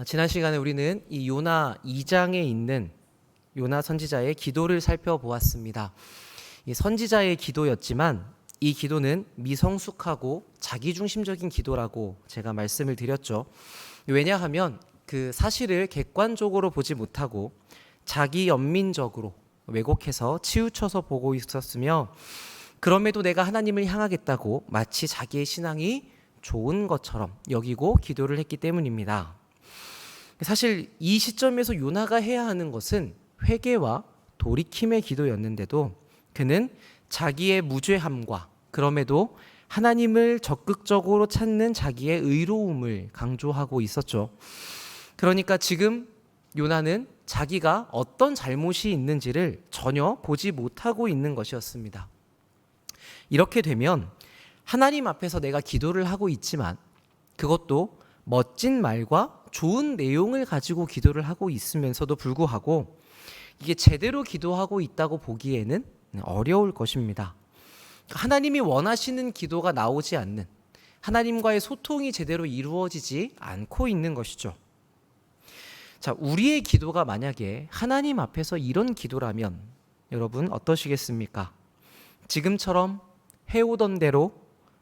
지난 시간에 우리는 이 요나 2장에 있는 요나 선지자의 기도를 살펴보았습니다. 이 선지자의 기도였지만 이 기도는 미성숙하고 자기중심적인 기도라고 제가 말씀을 드렸죠. 왜냐하면 그 사실을 객관적으로 보지 못하고 자기 연민적으로 왜곡해서 치우쳐서 보고 있었으며, 그럼에도 내가 하나님을 향하겠다고 마치 자기의 신앙이 좋은 것처럼 여기고 기도를 했기 때문입니다. 사실 이 시점에서 요나가 해야 하는 것은 회개와 돌이킴의 기도였는데도 그는 자기의 무죄함과 그럼에도 하나님을 적극적으로 찾는 자기의 의로움을 강조하고 있었죠. 그러니까 지금 요나는 자기가 어떤 잘못이 있는지를 전혀 보지 못하고 있는 것이었습니다. 이렇게 되면 하나님 앞에서 내가 기도를 하고 있지만 그것도 멋진 말과 좋은 내용을 가지고 기도를 하고 있으면서도 불구하고 이게 제대로 기도하고 있다고 보기에는 어려울 것입니다. 하나님이 원하시는 기도가 나오지 않는, 하나님과의 소통이 제대로 이루어지지 않고 있는 것이죠. 자, 우리의 기도가 만약에 하나님 앞에서 이런 기도라면 여러분 어떠시겠습니까? 지금처럼 해오던 대로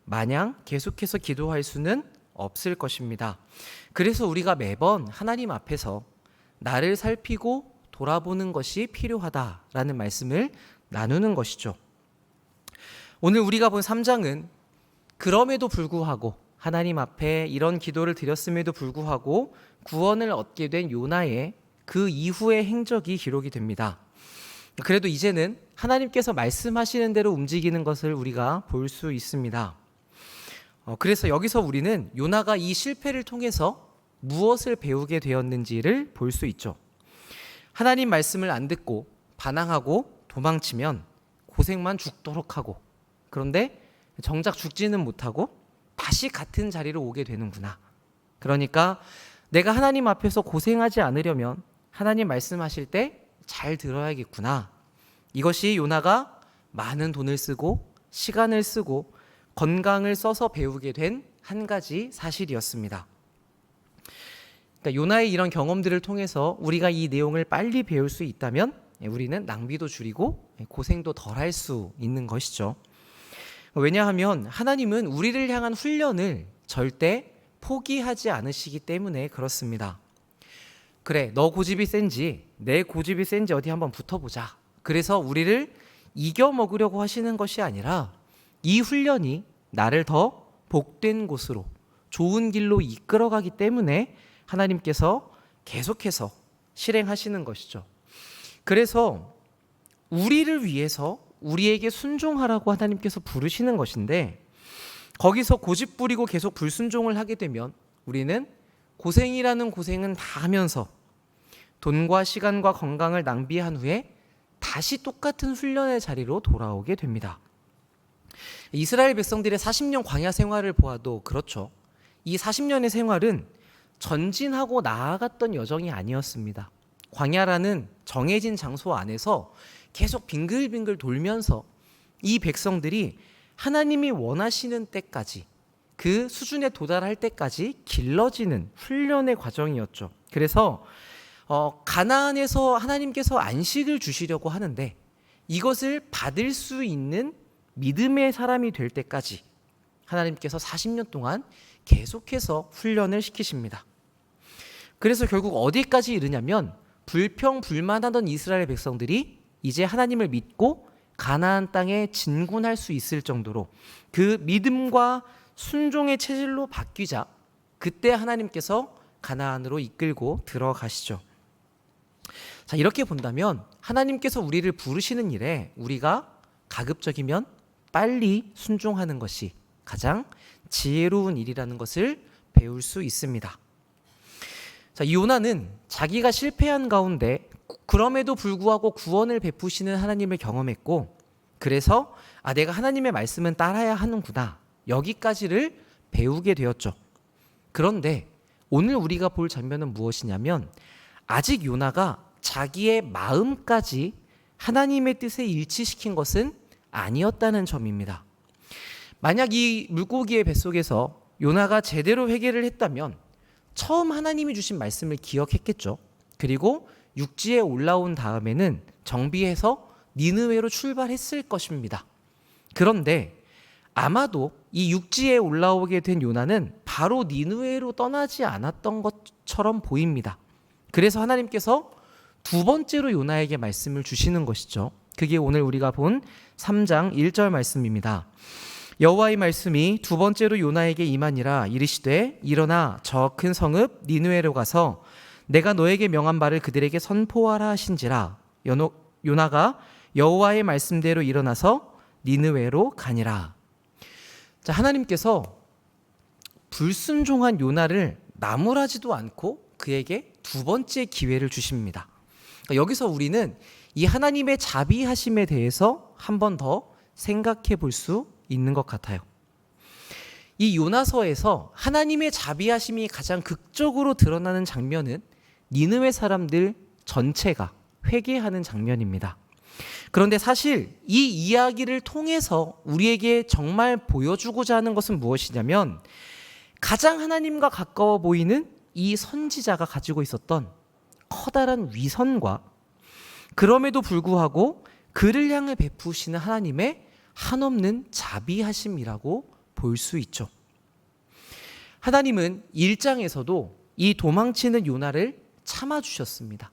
마냥 계속해서 기도할 수는 없을 것입니다. 그래서 우리가 매번 하나님 앞에서 나를 살피고 돌아보는 것이 필요하다라는 말씀을 나누는 것이죠. 오늘 우리가 본 3장은 그럼에도 불구하고 하나님 앞에 이런 기도를 드렸음에도 불구하고 구원을 얻게 된 요나의 그 이후의 행적이 기록이 됩니다. 그래도 이제는 하나님께서 말씀하시는 대로 움직이는 것을 우리가 볼 수 있습니다. 그래서 여기서 우리는 요나가 이 실패를 통해서 무엇을 배우게 되었는지를 볼 수 있죠. 하나님 말씀을 안 듣고 반항하고 도망치면 고생만 죽도록 하고, 그런데 정작 죽지는 못하고 다시 같은 자리로 오게 되는구나. 그러니까 내가 하나님 앞에서 고생하지 않으려면 하나님 말씀하실 때 잘 들어야겠구나. 이것이 요나가 많은 돈을 쓰고 시간을 쓰고 건강을 써서 배우게 된 한 가지 사실이었습니다. 그러니까 요나의 이런 경험들을 통해서 우리가 이 내용을 빨리 배울 수 있다면 우리는 낭비도 줄이고 고생도 덜 할 수 있는 것이죠. 왜냐하면 하나님은 우리를 향한 훈련을 절대 포기하지 않으시기 때문에 그렇습니다. 그래, 너 고집이 센지 내 고집이 센지 어디 한번 붙어보자. 그래서 우리를 이겨 먹으려고 하시는 것이 아니라 이 훈련이 나를 더 복된 곳으로, 좋은 길로 이끌어가기 때문에 하나님께서 계속해서 실행하시는 것이죠. 그래서 우리를 위해서 우리에게 순종하라고 하나님께서 부르시는 것인데, 거기서 고집 부리고 계속 불순종을 하게 되면 우리는 고생이라는 고생은 다 하면서 돈과 시간과 건강을 낭비한 후에 다시 똑같은 훈련의 자리로 돌아오게 됩니다. 이스라엘 백성들의 40년 광야 생활을 보아도 그렇죠. 이 40년의 생활은 전진하고 나아갔던 여정이 아니었습니다. 광야라는 정해진 장소 안에서 계속 빙글빙글 돌면서 이 백성들이 하나님이 원하시는 때까지, 그 수준에 도달할 때까지 길러지는 훈련의 과정이었죠. 그래서 가나안에서 하나님께서 안식을 주시려고 하는데 이것을 받을 수 있는 믿음의 사람이 될 때까지 하나님께서 40년 동안 계속해서 훈련을 시키십니다. 그래서 결국 어디까지 이르냐면 불평불만하던 이스라엘 백성들이 이제 하나님을 믿고 가나안 땅에 진군할 수 있을 정도로 그 믿음과 순종의 체질로 바뀌자 그때 하나님께서 가나안으로 이끌고 들어가시죠. 자, 이렇게 본다면 하나님께서 우리를 부르시는 일에 우리가 가급적이면 빨리 순종하는 것이 가장 지혜로운 일이라는 것을 배울 수 있습니다. 자, 요나는 자기가 실패한 가운데 그럼에도 불구하고 구원을 베푸시는 하나님을 경험했고, 그래서 내가 하나님의 말씀은 따라야 하는구나, 여기까지를 배우게 되었죠. 그런데 오늘 우리가 볼 장면은 무엇이냐면 아직 요나가 자기의 마음까지 하나님의 뜻에 일치시킨 것은 아니었다는 점입니다. 만약 이 물고기의 뱃속에서 요나가 제대로 회개를 했다면 처음 하나님이 주신 말씀을 기억했겠죠. 그리고 육지에 올라온 다음에는 정비해서 니느웨로 출발했을 것입니다. 그런데 아마도 이 육지에 올라오게 된 요나는 바로 니느웨로 떠나지 않았던 것처럼 보입니다. 그래서 하나님께서 두 번째로 요나에게 말씀을 주시는 것이죠. 그게 오늘 우리가 본 3장 1절 말씀입니다. 여호와의 말씀이 두 번째로 요나에게 임하니라. 이르시되 일어나 저 큰 성읍 니느웨로 가서 내가 너에게 명한 바를 그들에게 선포하라 하신지라. 요나가 여호와의 말씀대로 일어나서 니느웨로 가니라. 자, 하나님께서 불순종한 요나를 나무라지도 않고 그에게 두 번째 기회를 주십니다. 그러니까 여기서 우리는 이 하나님의 자비하심에 대해서 한 번 더 생각해 볼 수 있는 것 같아요. 이 요나서에서 하나님의 자비하심이 가장 극적으로 드러나는 장면은 니느웨 사람들 전체가 회개하는 장면입니다. 그런데 사실 이 이야기를 통해서 우리에게 정말 보여주고자 하는 것은 무엇이냐면 가장 하나님과 가까워 보이는 이 선지자가 가지고 있었던 커다란 위선과 그럼에도 불구하고 그를 향해 베푸시는 하나님의 한없는 자비하심이라고 볼 수 있죠. 하나님은 1장에서도 이 도망치는 요나를 참아주셨습니다.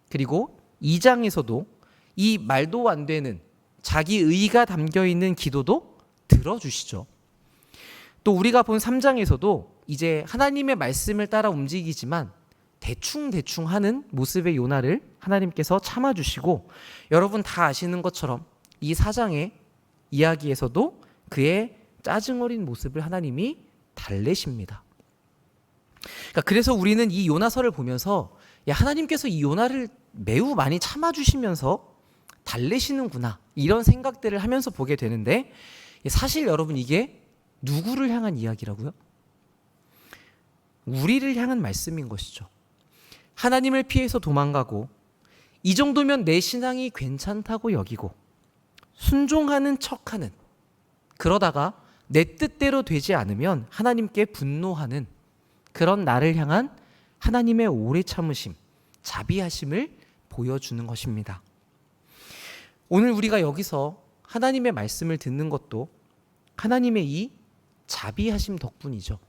그리고 2장에서도 이 말도 안 되는 자기 의의가 담겨있는 기도도 들어주시죠. 또 우리가 본 3장에서도 이제 하나님의 말씀을 따라 움직이지만 대충 하는 모습의 요나를 하나님께서 참아주시고, 여러분 다 아시는 것처럼 이 4장의 이야기에서도 그의 짜증 어린 모습을 하나님이 달래십니다. 그러니까 그래서 우리는 이 요나서를 보면서 하나님께서 이 요나를 매우 많이 참아주시면서 달래시는구나, 이런 생각들을 하면서 보게 되는데, 사실 여러분 이게 누구를 향한 이야기라고요? 우리를 향한 말씀인 것이죠. 하나님을 피해서 도망가고 이 정도면 내 신앙이 괜찮다고 여기고 순종하는 척하는, 그러다가 내 뜻대로 되지 않으면 하나님께 분노하는 그런 나를 향한 하나님의 오래 참으심, 자비하심을 보여주는 것입니다. 오늘 우리가 여기서 하나님의 말씀을 듣는 것도 하나님의 이 자비하심 덕분이죠.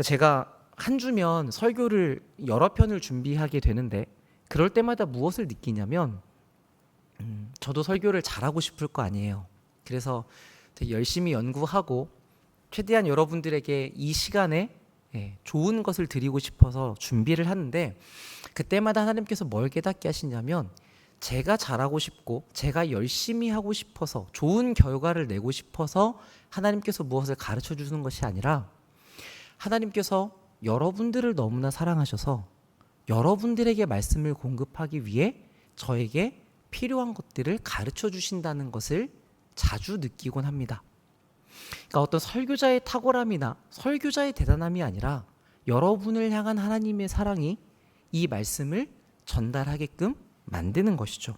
제가 한 주면 설교를 여러 편을 준비하게 되는데 그럴 때마다 무엇을 느끼냐면 저도 설교를 잘하고 싶을 거 아니에요. 그래서 되게 열심히 연구하고 최대한 여러분들에게 이 시간에 좋은 것을 드리고 싶어서 준비를 하는데, 그때마다 하나님께서 뭘 깨닫게 하시냐면 제가 잘하고 싶고 제가 열심히 하고 싶어서 좋은 결과를 내고 싶어서 하나님께서 무엇을 가르쳐 주는 것이 아니라 하나님께서 여러분들을 너무나 사랑하셔서 여러분들에게 말씀을 공급하기 위해 저에게 필요한 것들을 가르쳐 주신다는 것을 자주 느끼곤 합니다. 그러니까 어떤 설교자의 탁월함이나 설교자의 대단함이 아니라 여러분을 향한 하나님의 사랑이 이 말씀을 전달하게끔 만드는 것이죠.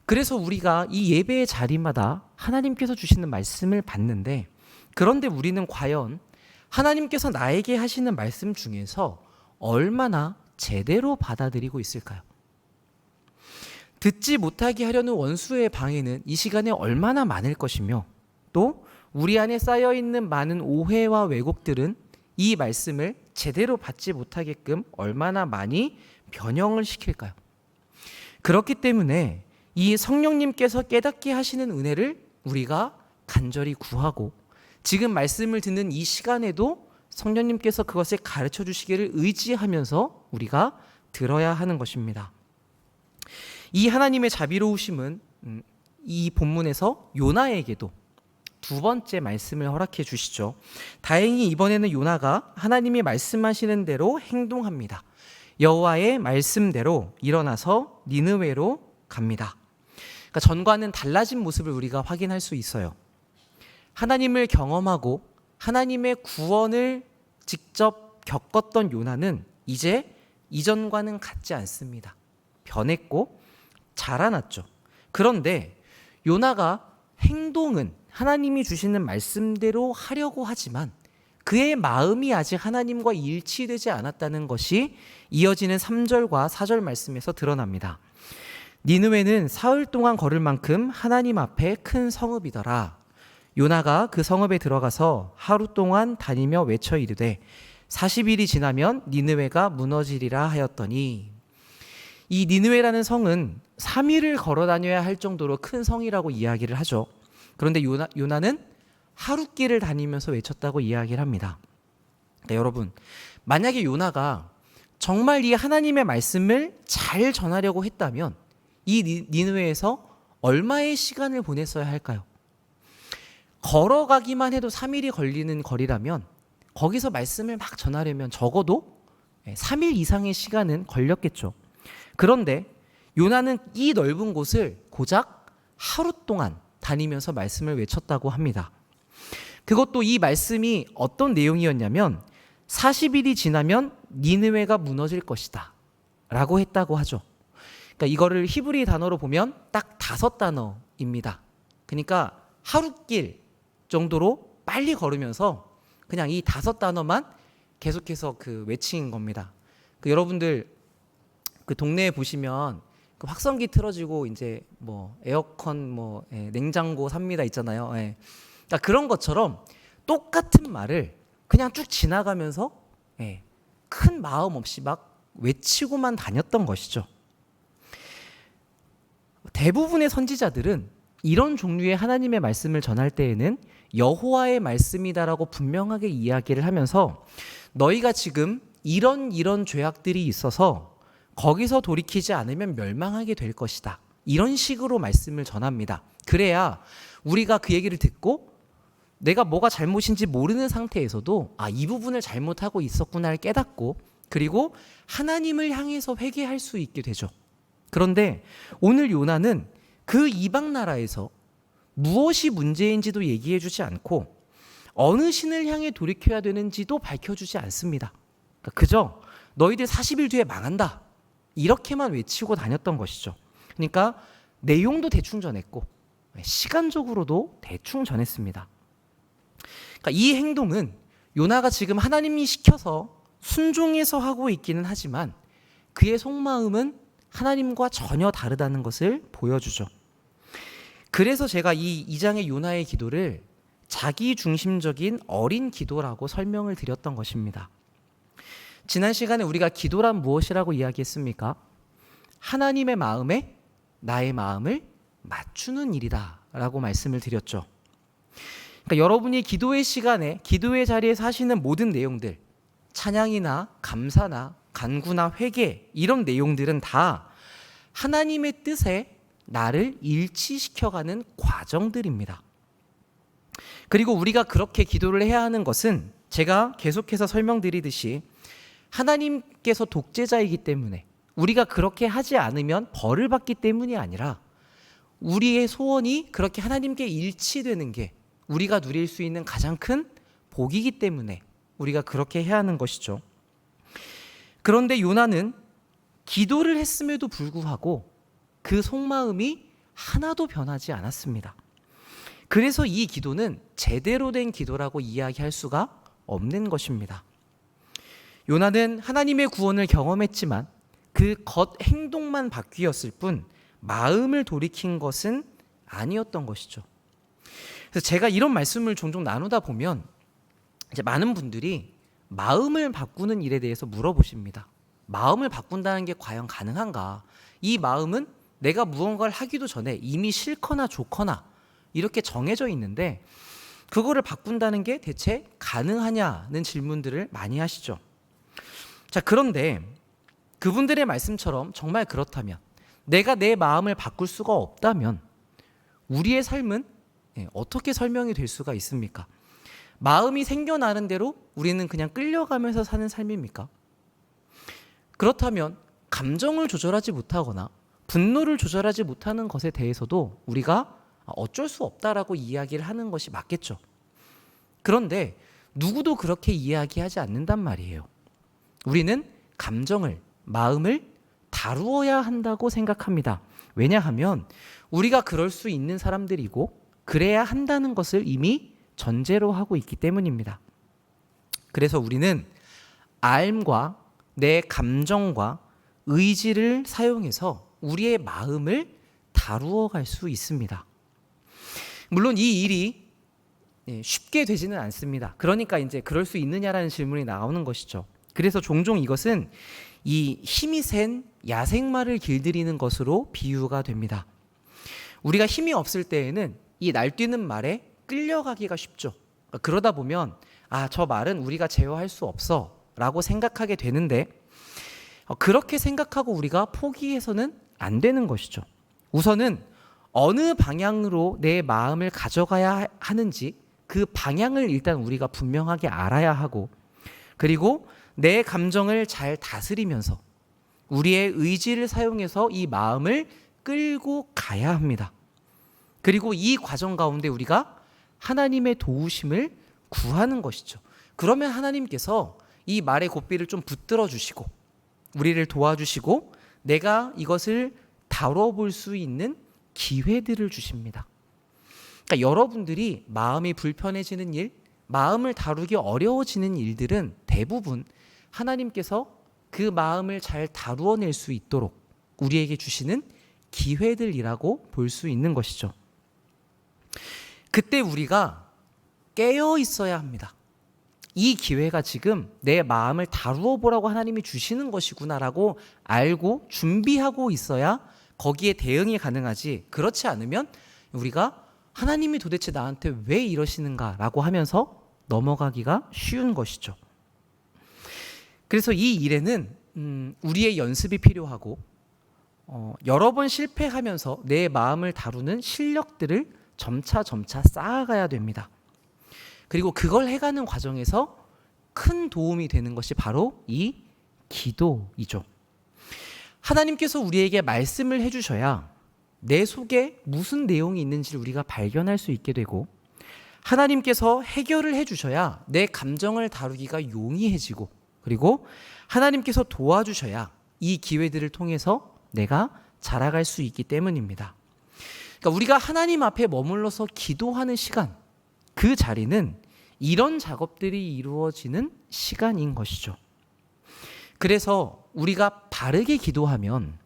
그래서 우리가 이 예배의 자리마다 하나님께서 주시는 말씀을 받는데, 그런데 우리는 과연 하나님께서 나에게 하시는 말씀 중에서 얼마나 제대로 받아들이고 있을까요? 듣지 못하게 하려는 원수의 방해는 이 시간에 얼마나 많을 것이며, 또 우리 안에 쌓여있는 많은 오해와 왜곡들은 이 말씀을 제대로 받지 못하게끔 얼마나 많이 변형을 시킬까요? 그렇기 때문에 이 성령님께서 깨닫게 하시는 은혜를 우리가 간절히 구하고, 지금 말씀을 듣는 이 시간에도 성령님께서 그것을 가르쳐 주시기를 의지하면서 우리가 들어야 하는 것입니다. 이 하나님의 자비로우심은 이 본문에서 요나에게도 두 번째 말씀을 허락해 주시죠. 다행히 이번에는 요나가 하나님이 말씀하시는 대로 행동합니다. 여호와의 말씀대로 일어나서 니느웨로 갑니다. 그러니까 전과는 달라진 모습을 우리가 확인할 수 있어요. 하나님을 경험하고 하나님의 구원을 직접 겪었던 요나는 이제 이전과는 같지 않습니다. 변했고 자라났죠. 그런데 요나가 행동은 하나님이 주시는 말씀대로 하려고 하지만 그의 마음이 아직 하나님과 일치되지 않았다는 것이 이어지는 3절과 4절 말씀에서 드러납니다. 니느웨는 사흘 동안 걸을 만큼 하나님 앞에 큰 성읍이더라. 요나가 그 성읍에 들어가서 하루 동안 다니며 외쳐 이르되 40일이 지나면 니느웨가 무너지리라 하였더니, 이 니느웨라는 성은 3일을 걸어 다녀야 할 정도로 큰 성이라고 이야기를 하죠. 그런데 요나는 하루길을 다니면서 외쳤다고 이야기를 합니다. 그러니까 여러분, 만약에 요나가 정말 이 하나님의 말씀을 잘 전하려고 했다면 이 니느웨에서 얼마의 시간을 보냈어야 할까요? 걸어가기만 해도 3일이 걸리는 거리라면 거기서 말씀을 막 전하려면 적어도 3일 이상의 시간은 걸렸겠죠. 그런데 요나는 이 넓은 곳을 고작 하루 동안 다니면서 말씀을 외쳤다고 합니다. 그것도 이 말씀이 어떤 내용이었냐면 40일이 지나면 니느웨가 무너질 것이다 라고 했다고 하죠. 그러니까 이거를 히브리 단어로 보면 딱 5단어입니다. 그러니까 하루길 정도로 빨리 걸으면서 그냥 이 5단어만 계속해서 외친 겁니다. 여러분들 동네에 보시면 확성기 틀어지고 이제 에어컨 냉장고 삽니다 있잖아요. 그러니까 그런 것처럼 똑같은 말을 그냥 쭉 지나가면서 큰 마음 없이 막 외치고만 다녔던 것이죠. 대부분의 선지자들은 이런 종류의 하나님의 말씀을 전할 때에는 여호와의 말씀이다라고 분명하게 이야기를 하면서 너희가 지금 이런 죄악들이 있어서 거기서 돌이키지 않으면 멸망하게 될 것이다, 이런 식으로 말씀을 전합니다. 그래야 우리가 그 얘기를 듣고 내가 뭐가 잘못인지 모르는 상태에서도 이 부분을 잘못하고 있었구나를 깨닫고 그리고 하나님을 향해서 회개할 수 있게 되죠. 그런데 오늘 요나는 그 이방 나라에서 무엇이 문제인지도 얘기해 주지 않고 어느 신을 향해 돌이켜야 되는지도 밝혀주지 않습니다. 그저 너희들 40일 뒤에 망한다, 이렇게만 외치고 다녔던 것이죠. 그러니까 내용도 대충 전했고 시간적으로도 대충 전했습니다. 그러니까 이 행동은 요나가 지금 하나님이 시켜서 순종해서 하고 있기는 하지만 그의 속마음은 하나님과 전혀 다르다는 것을 보여주죠. 그래서 제가 이 2장의 요나의 기도를 자기 중심적인 어린 기도라고 설명을 드렸던 것입니다. 지난 시간에 우리가 기도란 무엇이라고 이야기했습니까? 하나님의 마음에 나의 마음을 맞추는 일이다 라고 말씀을 드렸죠. 그러니까 여러분이 기도의 시간에 기도의 자리에서 하시는 모든 내용들, 찬양이나 감사나 간구나 회개, 이런 내용들은 다 하나님의 뜻에 나를 일치시켜가는 과정들입니다. 그리고 우리가 그렇게 기도를 해야 하는 것은 제가 계속해서 설명드리듯이 하나님께서 독재자이기 때문에 우리가 그렇게 하지 않으면 벌을 받기 때문이 아니라 우리의 소원이 그렇게 하나님께 일치되는 게 우리가 누릴 수 있는 가장 큰 복이기 때문에 우리가 그렇게 해야 하는 것이죠. 그런데 요나는 기도를 했음에도 불구하고 그 속마음이 하나도 변하지 않았습니다. 그래서 이 기도는 제대로 된 기도라고 이야기할 수가 없는 것입니다. 요나는 하나님의 구원을 경험했지만 그 겉 행동만 바뀌었을 뿐 마음을 돌이킨 것은 아니었던 것이죠. 그래서 제가 이런 말씀을 종종 나누다 보면 이제 많은 분들이 마음을 바꾸는 일에 대해서 물어보십니다. 마음을 바꾼다는 게 과연 가능한가? 이 마음은 내가 무언가를 하기도 전에 이미 싫거나 좋거나 이렇게 정해져 있는데 그거를 바꾼다는 게 대체 가능하냐는 질문들을 많이 하시죠. 자, 그런데 그분들의 말씀처럼 정말 그렇다면, 내가 내 마음을 바꿀 수가 없다면 우리의 삶은 어떻게 설명이 될 수가 있습니까? 마음이 생겨나는 대로 우리는 그냥 끌려가면서 사는 삶입니까? 그렇다면 감정을 조절하지 못하거나 분노를 조절하지 못하는 것에 대해서도 우리가 어쩔 수 없다라고 이야기를 하는 것이 맞겠죠. 그런데 누구도 그렇게 이야기하지 않는단 말이에요. 우리는 감정을, 마음을 다루어야 한다고 생각합니다. 왜냐하면 우리가 그럴 수 있는 사람들이고 그래야 한다는 것을 이미 전제로 하고 있기 때문입니다. 그래서 우리는 알과 내 감정과 의지를 사용해서 우리의 마음을 다루어 갈 수 있습니다. 물론 이 일이 쉽게 되지는 않습니다. 그러니까 이제 그럴 수 있느냐라는 질문이 나오는 것이죠. 그래서 종종 이것은 이 힘이 센 야생마를 길들이는 것으로 비유가 됩니다. 우리가 힘이 없을 때에는 이 날뛰는 말에 끌려가기가 쉽죠. 그러다 보면 저 말은 우리가 제어할 수 없어 라고 생각하게 되는데, 그렇게 생각하고 우리가 포기해서는 안 되는 것이죠. 우선은 어느 방향으로 내 마음을 가져가야 하는지 그 방향을 일단 우리가 분명하게 알아야 하고, 그리고 내 감정을 잘 다스리면서 우리의 의지를 사용해서 이 마음을 끌고 가야 합니다. 그리고 이 과정 가운데 우리가 하나님의 도우심을 구하는 것이죠. 그러면 하나님께서 이 말의 고삐를 좀 붙들어 주시고 우리를 도와주시고 내가 이것을 다뤄볼 수 있는 기회들을 주십니다. 그러니까 여러분들이 마음이 불편해지는 일, 마음을 다루기 어려워지는 일들은 대부분 하나님께서 그 마음을 잘 다루어낼 수 있도록 우리에게 주시는 기회들이라고 볼 수 있는 것이죠. 그때 우리가 깨어 있어야 합니다. 이 기회가 지금 내 마음을 다루어 보라고 하나님이 주시는 것이구나라고 알고 준비하고 있어야 거기에 대응이 가능하지, 그렇지 않으면 우리가 하나님이 도대체 나한테 왜 이러시는가라고 하면서 넘어가기가 쉬운 것이죠. 그래서 이 일에는 우리의 연습이 필요하고 여러 번 실패하면서 내 마음을 다루는 실력들을 점차 쌓아가야 됩니다. 그리고 그걸 해가는 과정에서 큰 도움이 되는 것이 바로 이 기도이죠. 하나님께서 우리에게 말씀을 해주셔야 내 속에 무슨 내용이 있는지를 우리가 발견할 수 있게 되고, 하나님께서 해결을 해주셔야 내 감정을 다루기가 용이해지고, 그리고 하나님께서 도와주셔야 이 기회들을 통해서 내가 자라갈 수 있기 때문입니다. 그러니까 우리가 하나님 앞에 머물러서 기도하는 시간, 그 자리는 이런 작업들이 이루어지는 시간인 것이죠. 그래서 우리가 바르게 기도하면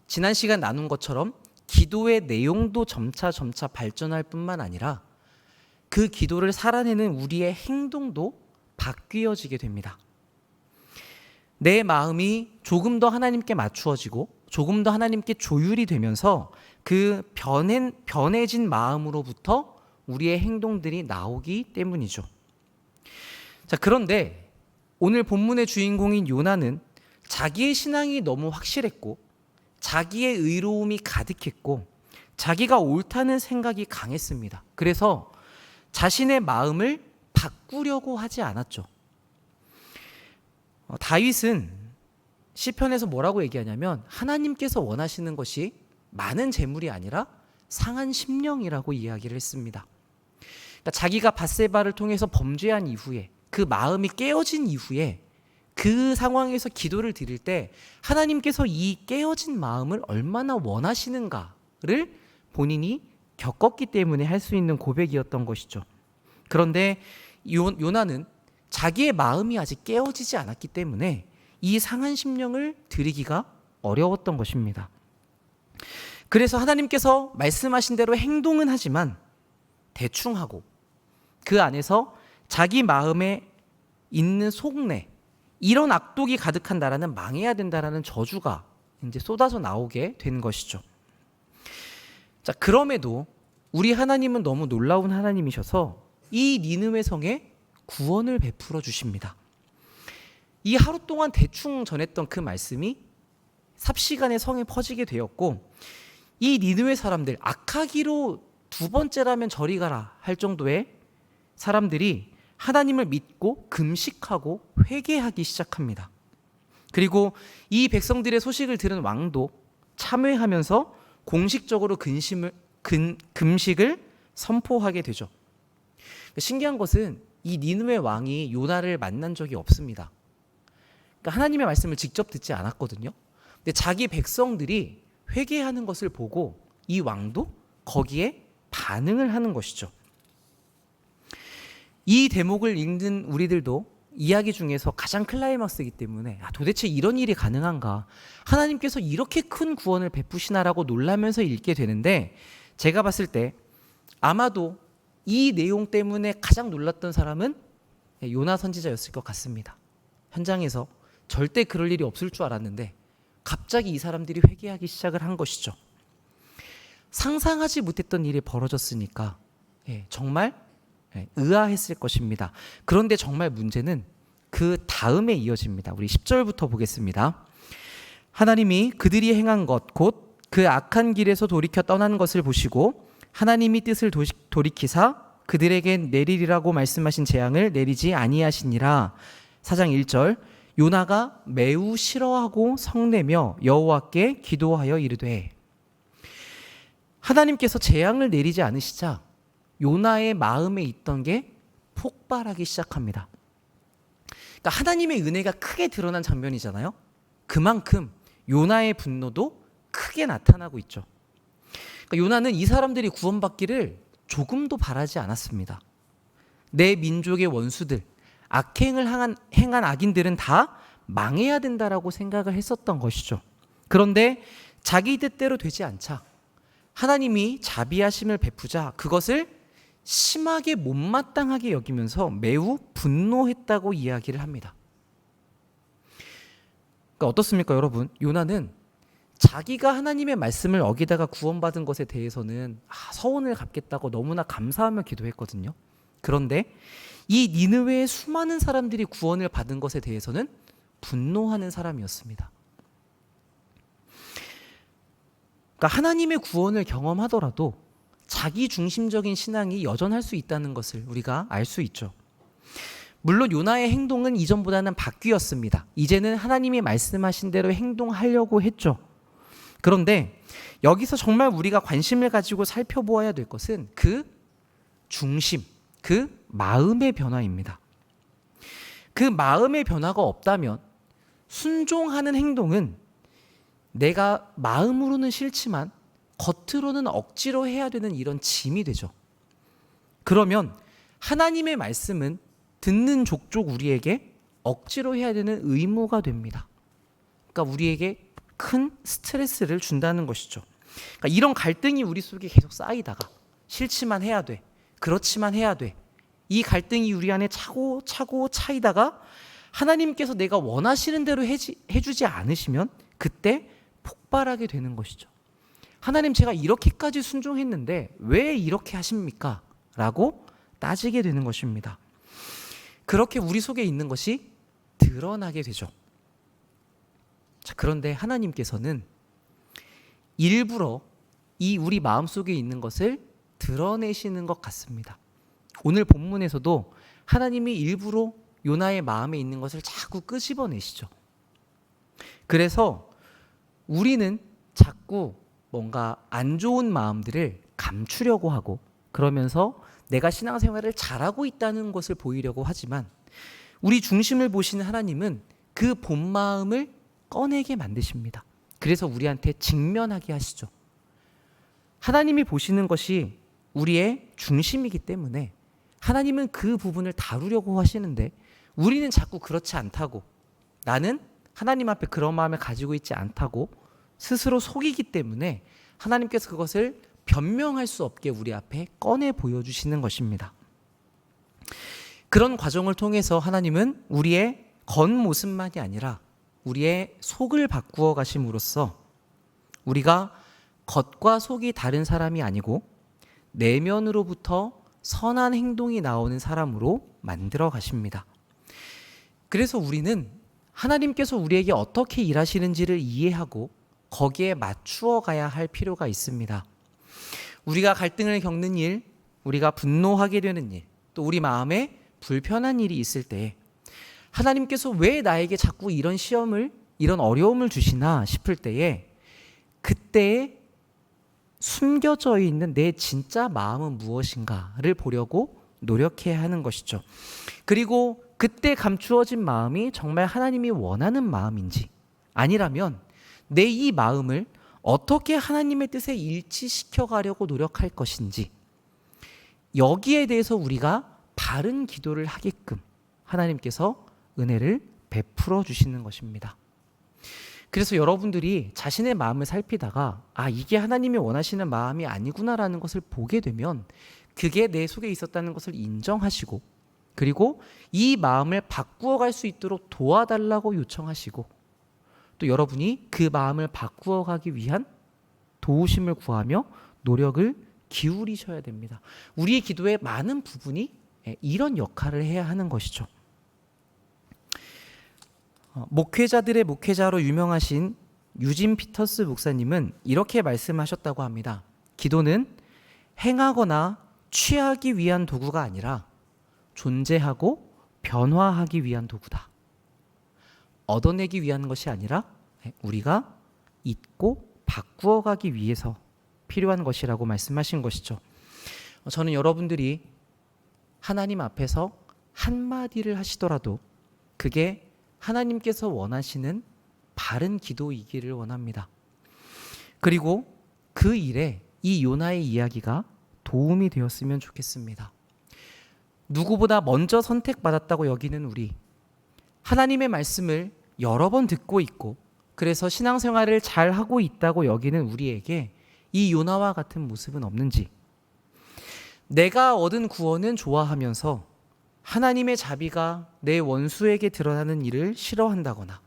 지난 시간 나눈 것처럼 기도의 내용도 점차 발전할 뿐만 아니라 그 기도를 살아내는 우리의 행동도 바뀌어지게 됩니다. 내 마음이 조금 더 하나님께 맞추어지고 조금 더 하나님께 조율이 되면서 그 변해진 마음으로부터 우리의 행동들이 나오기 때문이죠. 자, 그런데 오늘 본문의 주인공인 요나는 자기의 신앙이 너무 확실했고 자기의 의로움이 가득했고 자기가 옳다는 생각이 강했습니다. 그래서 자신의 마음을 바꾸려고 하지 않았죠. 다윗은 시편에서 뭐라고 얘기하냐면 하나님께서 원하시는 것이 많은 재물이 아니라 상한 심령이라고 이야기를 했습니다. 그러니까 자기가 밧세바를 통해서 범죄한 이후에 그 마음이 깨어진 이후에 그 상황에서 기도를 드릴 때 하나님께서 이 깨어진 마음을 얼마나 원하시는가를 본인이 겪었기 때문에 할 수 있는 고백이었던 것이죠. 그런데 요나는 자기의 마음이 아직 깨어지지 않았기 때문에 이 상한 심령을 드리기가 어려웠던 것입니다. 그래서 하나님께서 말씀하신 대로 행동은 하지만 대충 하고 그 안에서 자기 마음에 있는 속내, 이런 악독이 가득한 나라는 망해야 된다라는 저주가 이제 쏟아져 나오게 된 것이죠. 자, 그럼에도 우리 하나님은 너무 놀라운 하나님이셔서 이 니느웨 성에 구원을 베풀어 주십니다. 이 하루 동안 대충 전했던 그 말씀이 삽시간에 성에 퍼지게 되었고, 이 니느웨 사람들, 악하기로 두 번째라면 저리 가라 할 정도의 사람들이 하나님을 믿고 금식하고 회개하기 시작합니다. 그리고 이 백성들의 소식을 들은 왕도 참회하면서 공식적으로 금식을 선포하게 되죠. 신기한 것은 이 니느웨 왕이 요나를 만난 적이 없습니다. 그러니까 하나님의 말씀을 직접 듣지 않았거든요. 근데 자기 백성들이 회개하는 것을 보고 이 왕도 거기에 반응을 하는 것이죠. 이 대목을 읽는 우리들도 이야기 중에서 가장 클라이막스이기 때문에 도대체 이런 일이 가능한가? 하나님께서 이렇게 큰 구원을 베푸시나라고 놀라면서 읽게 되는데, 제가 봤을 때 아마도 이 내용 때문에 가장 놀랐던 사람은 요나 선지자였을 것 같습니다. 현장에서 절대 그럴 일이 없을 줄 알았는데 갑자기 이 사람들이 회개하기 시작을 한 것이죠. 상상하지 못했던 일이 벌어졌으니까 정말 의아했을 것입니다. 그런데 정말 문제는 그 다음에 이어집니다. 우리 10절부터 보겠습니다. 하나님이 그들이 행한 것 곧 그 악한 길에서 돌이켜 떠난 것을 보시고 하나님이 뜻을 돌이키사 그들에게 내리리라고 말씀하신 재앙을 내리지 아니하시니라. 4장 1절 요나가 매우 싫어하고 성내며 여호와께 기도하여 이르되, 하나님께서 재앙을 내리지 않으시자 요나의 마음에 있던 게 폭발하기 시작합니다. 그러니까 하나님의 은혜가 크게 드러난 장면이잖아요. 그만큼 요나의 분노도 크게 나타나고 있죠. 그러니까 요나는 이 사람들이 구원받기를 조금도 바라지 않았습니다. 내 민족의 원수들, 악행을 행한 악인들은 다 망해야 된다라고 생각을 했었던 것이죠. 그런데 자기 뜻대로 되지 않자 하나님이 자비하심을 베푸자 그것을 심하게 못마땅하게 여기면서 매우 분노했다고 이야기를 합니다. 그러니까 어떻습니까, 여러분? 요나는 자기가 하나님의 말씀을 어기다가 구원받은 것에 대해서는 서운을 갚겠다고 너무나 감사하며 기도했거든요. 그런데 이 니느웨의 수많은 사람들이 구원을 받은 것에 대해서는 분노하는 사람이었습니다. 그러니까 하나님의 구원을 경험하더라도 자기 중심적인 신앙이 여전할 수 있다는 것을 우리가 알 수 있죠. 물론 요나의 행동은 이전보다는 바뀌었습니다. 이제는 하나님이 말씀하신 대로 행동하려고 했죠. 그런데 여기서 정말 우리가 관심을 가지고 살펴보아야 될 것은 그 중심, 그 마음의 변화입니다. 그 마음의 변화가 없다면 순종하는 행동은 내가 마음으로는 싫지만 겉으로는 억지로 해야 되는 이런 짐이 되죠. 그러면 하나님의 말씀은 듣는 족족 우리에게 억지로 해야 되는 의무가 됩니다. 그러니까 우리에게 큰 스트레스를 준다는 것이죠. 그러니까 이런 갈등이 우리 속에 계속 쌓이다가 싫지만 해야 돼, 그렇지만 해야 돼, 이 갈등이 우리 안에 차고 차이다가 하나님께서 내가 원하시는 대로 해주지 않으시면 그때 폭발하게 되는 것이죠. 하나님, 제가 이렇게까지 순종했는데 왜 이렇게 하십니까? 라고 따지게 되는 것입니다. 그렇게 우리 속에 있는 것이 드러나게 되죠. 자, 그런데 하나님께서는 일부러 이 우리 마음속에 있는 것을 드러내시는 것 같습니다. 오늘 본문에서도 하나님이 일부러 요나의 마음에 있는 것을 자꾸 끄집어내시죠. 그래서 우리는 자꾸 뭔가 안 좋은 마음들을 감추려고 하고 그러면서 내가 신앙생활을 잘하고 있다는 것을 보이려고 하지만 우리 중심을 보시는 하나님은 그 본 마음을 꺼내게 만드십니다. 그래서 우리한테 직면하게 하시죠. 하나님이 보시는 것이 우리의 중심이기 때문에 하나님은 그 부분을 다루려고 하시는데 우리는 자꾸 그렇지 않다고, 나는 하나님 앞에 그런 마음을 가지고 있지 않다고 스스로 속이기 때문에 하나님께서 그것을 변명할 수 없게 우리 앞에 꺼내 보여주시는 것입니다. 그런 과정을 통해서 하나님은 우리의 겉모습만이 아니라 우리의 속을 바꾸어 가심으로써 우리가 겉과 속이 다른 사람이 아니고 내면으로부터 선한 행동이 나오는 사람으로 만들어 가십니다. 그래서 우리는 하나님께서 우리에게 어떻게 일하시는지를 이해하고 거기에 맞추어 가야 할 필요가 있습니다. 우리가 갈등을 겪는 일, 우리가 분노하게 되는 일, 또 우리 마음에 불편한 일이 있을 때 하나님께서 왜 나에게 자꾸 이런 시험을, 이런 어려움을 주시나 싶을 때에 그때에 숨겨져 있는 내 진짜 마음은 무엇인가를 보려고 노력해야 하는 것이죠. 그리고 그때 감추어진 마음이 정말 하나님이 원하는 마음인지, 아니라면 내 이 마음을 어떻게 하나님의 뜻에 일치시켜 가려고 노력할 것인지, 여기에 대해서 우리가 바른 기도를 하게끔 하나님께서 은혜를 베풀어 주시는 것입니다. 그래서 여러분들이 자신의 마음을 살피다가 이게 하나님이 원하시는 마음이 아니구나라는 것을 보게 되면 그게 내 속에 있었다는 것을 인정하시고, 그리고 이 마음을 바꾸어 갈 수 있도록 도와달라고 요청하시고, 또 여러분이 그 마음을 바꾸어 가기 위한 도우심을 구하며 노력을 기울이셔야 됩니다. 우리의 기도의 많은 부분이 이런 역할을 해야 하는 것이죠. 목회자들의 목회자로 유명하신 유진 피터스 목사님은 이렇게 말씀하셨다고 합니다. 기도는 행하거나 취하기 위한 도구가 아니라 존재하고 변화하기 위한 도구다. 얻어내기 위한 것이 아니라 우리가 잊고 바꾸어가기 위해서 필요한 것이라고 말씀하신 것이죠. 저는 여러분들이 하나님 앞에서 한마디를 하시더라도 그게 하나님께서 원하시는 바른 기도이기를 원합니다. 그리고 그 일에 이 요나의 이야기가 도움이 되었으면 좋겠습니다. 누구보다 먼저 선택받았다고 여기는 우리, 하나님의 말씀을 여러 번 듣고 있고 그래서 신앙생활을 잘 하고 있다고 여기는 우리에게 이 요나와 같은 모습은 없는지, 내가 얻은 구원은 좋아하면서 하나님의 자비가 내 원수에게 드러나는 일을 싫어한다거나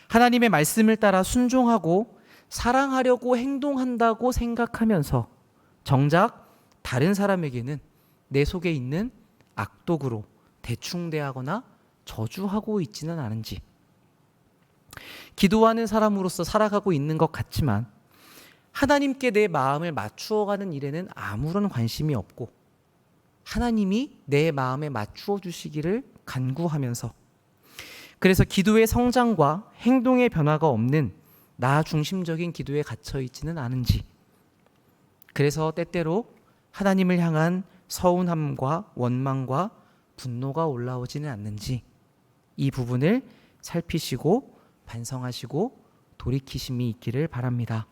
하나님의 말씀을 따라 순종하고 사랑하려고 행동한다고 생각하면서 정작 다른 사람에게는 내 속에 있는 악독으로 대충대하거나 저주하고 있지는 않은지, 기도하는 사람으로서 살아가고 있는 것 같지만 하나님께 내 마음을 맞추어가는 일에는 아무런 관심이 없고 하나님이 내 마음에 맞추어 주시기를 간구하면서, 그래서 기도의 성장과 행동의 변화가 없는 나 중심적인 기도에 갇혀 있지는 않은지, 그래서 때때로 하나님을 향한 서운함과 원망과 분노가 올라오지는 않는지, 이 부분을 살피시고 반성하시고 돌이키심이 있기를 바랍니다.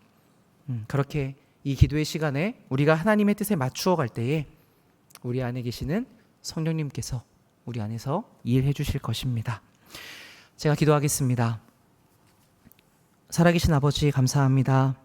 그렇게 이 기도의 시간에 우리가 하나님의 뜻에 맞추어 갈 때에 우리 안에 계시는 성령님께서 우리 안에서 일해 주실 것입니다. 제가 기도하겠습니다. 살아계신 아버지 감사합니다.